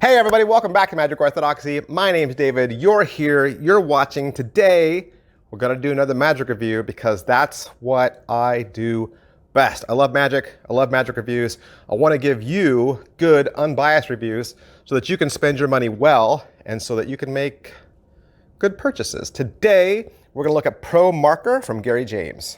Hey everybody, welcome back to Magic Orthodoxy. My name's David, you're here, you're watching. Today, we're gonna do another magic review because that's what I do best. I love magic reviews. I wanna give you good, unbiased reviews so that you can spend your money well and so that you can make good purchases. Today, we're gonna look at PROMARKER from Gary James.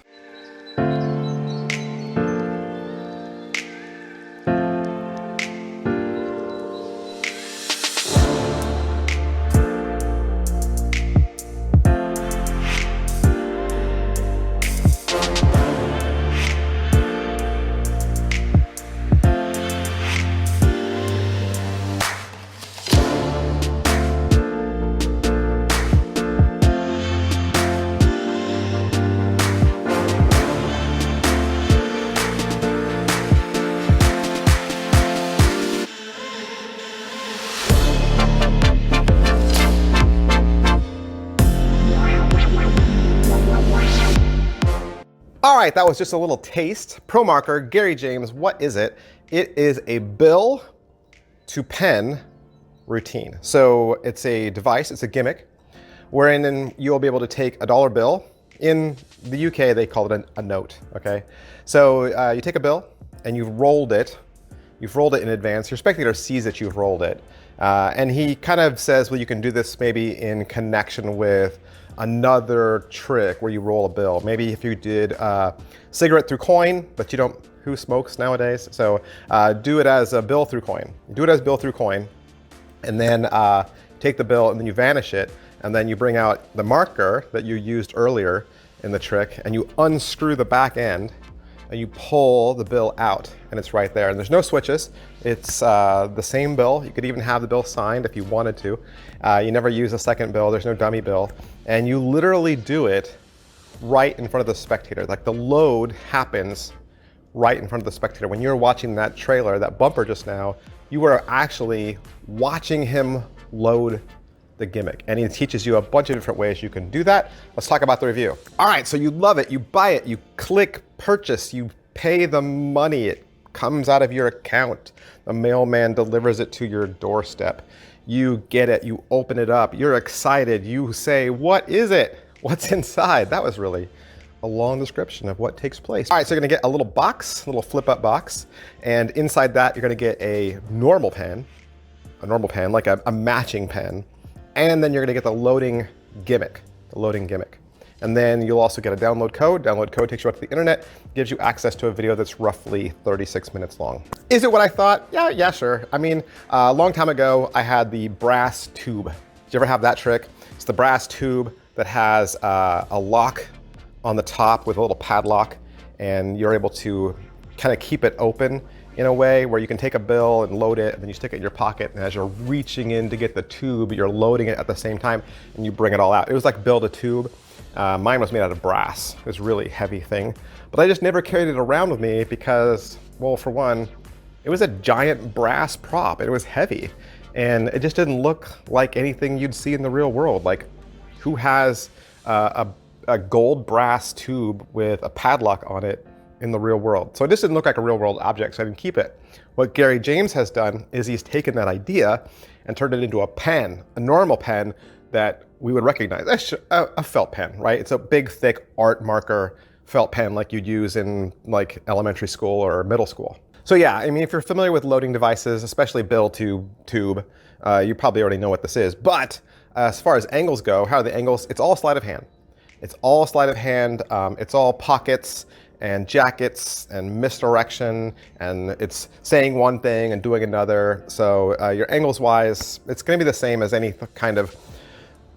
All right, that was just a little taste. PROMARKER, Gary James, what is it? It is a bill to pen routine. So it's a device, it's a gimmick, wherein you'll be able to take a dollar bill. In the UK, they call it a note, okay? So you take a bill and you've rolled it in advance. Your spectator sees that you've rolled it. And he kind of says, well, you can do this maybe in connection with another trick where you roll a bill. Maybe if you did cigarette through coin, but you don't, who smokes nowadays? So do it as a bill through coin. Do it as bill through coin, and then take the bill and then you vanish it, and then you bring out the marker that you used earlier in the trick, and you unscrew the back end, and you pull the bill out, and it's right there. And there's no switches. It's the same bill. You could even have the bill signed if you wanted to. You never use a second bill. There's no dummy bill. And you literally do it right in front of the spectator. Like the load happens right in front of the spectator. When you're watching that trailer, that bumper just now, you were actually watching him load the gimmick. And he teaches you a bunch of different ways you can do that. Let's talk about the review. All right, so you love it, you buy it, you click purchase, you pay the money, it comes out of your account. The mailman delivers it to your doorstep. You get it, you open it up, you're excited, you say, what is it? What's inside? That was really a long description of what takes place. All right, so you're gonna get a little box, a little flip up box, and inside that you're gonna get a normal pen, like a matching pen, and then you're gonna get the loading gimmick, And then you'll also get a download code. Download code takes you out to the internet, gives you access to a video that's roughly 36 minutes long. Is it what I thought? Yeah, sure. I mean, a long time ago, I had the brass tube. Did you ever have that trick? It's the brass tube that has a lock on the top with a little padlock, and you're able to kind of keep it open in a way where you can take a bill and load it, and then you stick it in your pocket, and as you're reaching in to get the tube, you're loading it at the same time, and you bring it all out. It was like build a tube. Mine was made out of brass. It was a really heavy thing, but I just never carried it around with me because, well, for one, it was a giant brass prop. It was heavy, and it just didn't look like anything you'd see in the real world. Like, who has a gold brass tube with a padlock on it in the real world? So it just didn't look like a real world object, so I didn't keep it. What Gary James has done is he's taken that idea and turned it into a pen, a normal pen that we would recognize. That's a felt pen, right? It's a big, thick art marker felt pen like you'd use in like elementary school or middle school. So yeah, I mean, if you're familiar with loading devices, especially bill tube, you probably already know what this is. But as far as angles go, how are the angles? It's all sleight of hand. It's all sleight of hand. It's all pockets and jackets and misdirection, and it's saying one thing and doing another. So your angles wise, it's gonna be the same as any kind of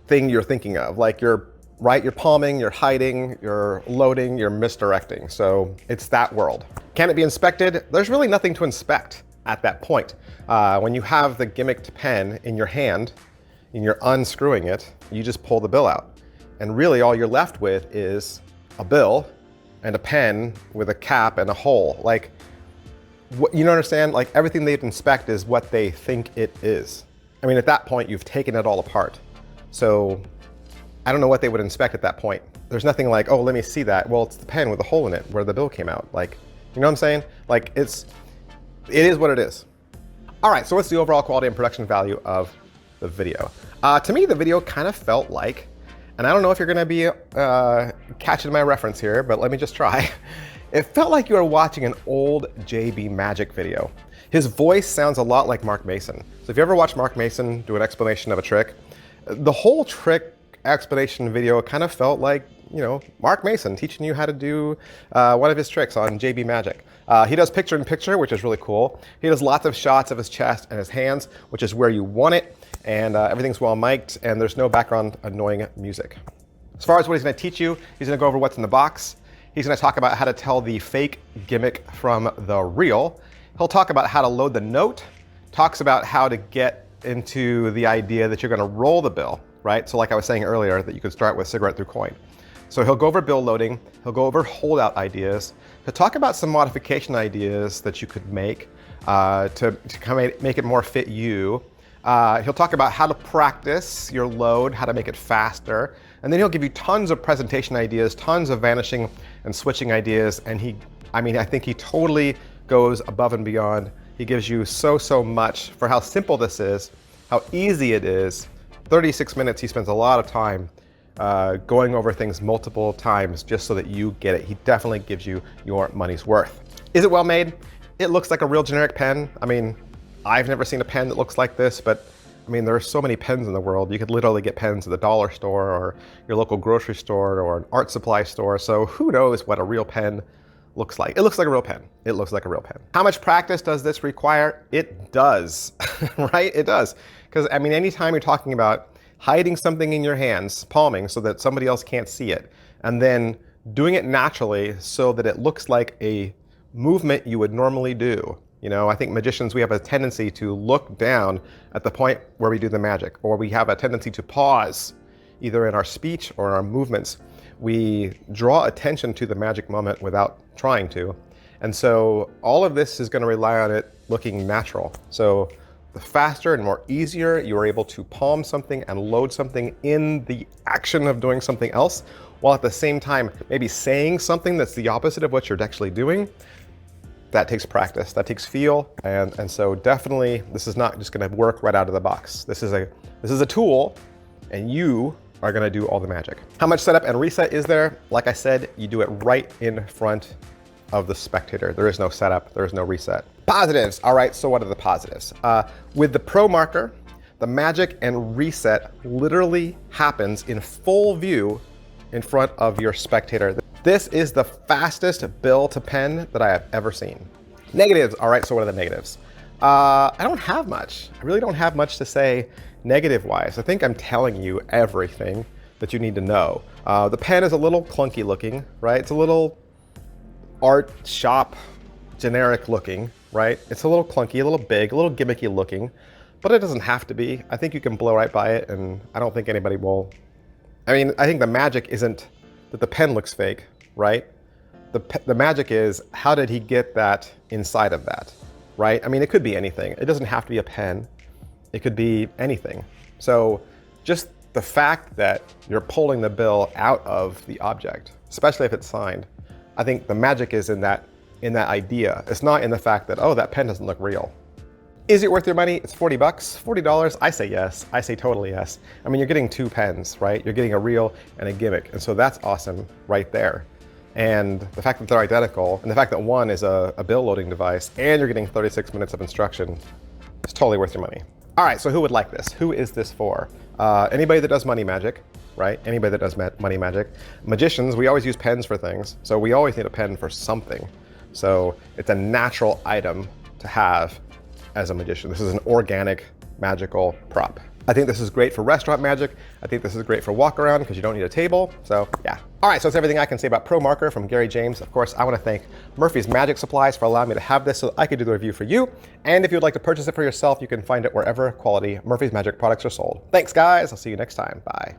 thing you're thinking of. Like you're palming, you're hiding, you're loading, you're misdirecting. So it's that world. Can it be inspected? There's really nothing to inspect at that point. When you have the gimmicked pen in your hand and you're unscrewing it, you just pull the bill out. And really all you're left with is a bill and a pen with a cap and a hole. Like, you don't understand? Like everything they'd inspect is what they think it is. I mean, at that point, you've taken it all apart. So I don't know what they would inspect at that point. There's nothing like, oh, let me see that. Well, it's the pen with the hole in it where the bill came out. Like, you know what I'm saying? Like, it is what it is. All right, so what's the overall quality and production value of the video? To me, the video kind of felt like, and I don't know if you're gonna be catching my reference here, but let me just try. It felt like you were watching an old JB Magic video. His voice sounds a lot like Mark Mason. So if you ever watch Mark Mason do an explanation of a trick, the whole trick explanation video kind of felt like, you know, Mark Mason teaching you how to do one of his tricks on JB Magic. He does picture-in-picture, which is really cool. He does lots of shots of his chest and his hands, which is where you want it, and everything's well mic'd, and there's no background annoying music. As far as what he's gonna teach you, he's gonna go over what's in the box. He's gonna talk about how to tell the fake gimmick from the real. He'll talk about how to load the note, talks about how to get into the idea that you're gonna roll the bill, right? So like I was saying earlier, that you could start with cigarette through coin. So he'll go over bill loading, he'll go over holdout ideas, he'll talk about some modification ideas that you could make to kind of make it more fit you. He'll talk about how to practice your load, how to make it faster, and then he'll give you tons of presentation ideas, tons of vanishing and switching ideas, and I think he totally goes above and beyond. He gives you so much for how simple this is, how easy it is. 36 minutes, he spends a lot of time going over things multiple times just so that you get it. He definitely gives you your money's worth. Is it well made? It looks like a real generic pen. I mean, I've never seen a pen that looks like this, but I mean, there are so many pens in the world. You could literally get pens at the dollar store or your local grocery store or an art supply store. So who knows what a real pen looks like. It looks like a real pen. It looks like a real pen. How much practice does this require? It does, right? It does. Because I mean, anytime you're talking about hiding something in your hands, palming so that somebody else can't see it, and then doing it naturally so that it looks like a movement you would normally do. You know, I think magicians, we have a tendency to look down at the point where we do the magic, or we have a tendency to pause, either in our speech or in our movements. We draw attention to the magic moment without trying to. And so all of this is going to rely on it looking natural. So the faster and more easier you are able to palm something and load something in the action of doing something else, while at the same time maybe saying something that's the opposite of what you're actually doing, that takes practice, that takes feel, and so definitely this is not just going to work right out of the box. This is a tool, and you are going to do all the magic. How much setup and reset is there? Like I said, you do it right in front of the spectator. There is no setup, there is no reset. Positives. All right, so what are the positives? With the PROMARKER, the magic and reset literally happens in full view in front of your spectator. This is the fastest bill to pen that I have ever seen. Negatives. All right, so what are the negatives? I don't have much. I really don't have much to say negative-wise. I think I'm telling you everything that you need to know. The pen is a little clunky looking, right? It's a little art shop generic looking, right? It's a little clunky, a little big, a little gimmicky looking, but it doesn't have to be. I think you can blow right by it, and I don't think anybody will. I mean, I think the magic isn't that the pen looks fake, right? The magic is, how did he get that inside of that, right? I mean, it could be anything. It doesn't have to be a pen. It could be anything. So just the fact that you're pulling the bill out of the object, especially if it's signed, I think the magic is in that idea. It's not in the fact that, oh, that pen doesn't look real. Is it worth your money? It's 40 bucks, $40. I say yes. I say totally yes. I mean, you're getting two pens, right? You're getting a real and a gimmick. And so that's awesome right there. And the fact that they're identical, and the fact that one is a bill loading device, and you're getting 36 minutes of instruction, is totally worth your money. All right, so who would like this? Who is this for? Anybody that does money magic, right? Anybody that does money magic. Magicians, we always use pens for things, so we always need a pen for something. So it's a natural item to have as a magician. This is an organic, magical prop. I think this is great for restaurant magic. I think this is great for walk around because you don't need a table. So yeah. All right, so that's everything I can say about PROMARKER from Gary James. Of course, I want to thank Murphy's Magic Supplies for allowing me to have this so that I could do the review for you. And if you would like to purchase it for yourself, you can find it wherever quality Murphy's Magic products are sold. Thanks, guys. I'll see you next time. Bye.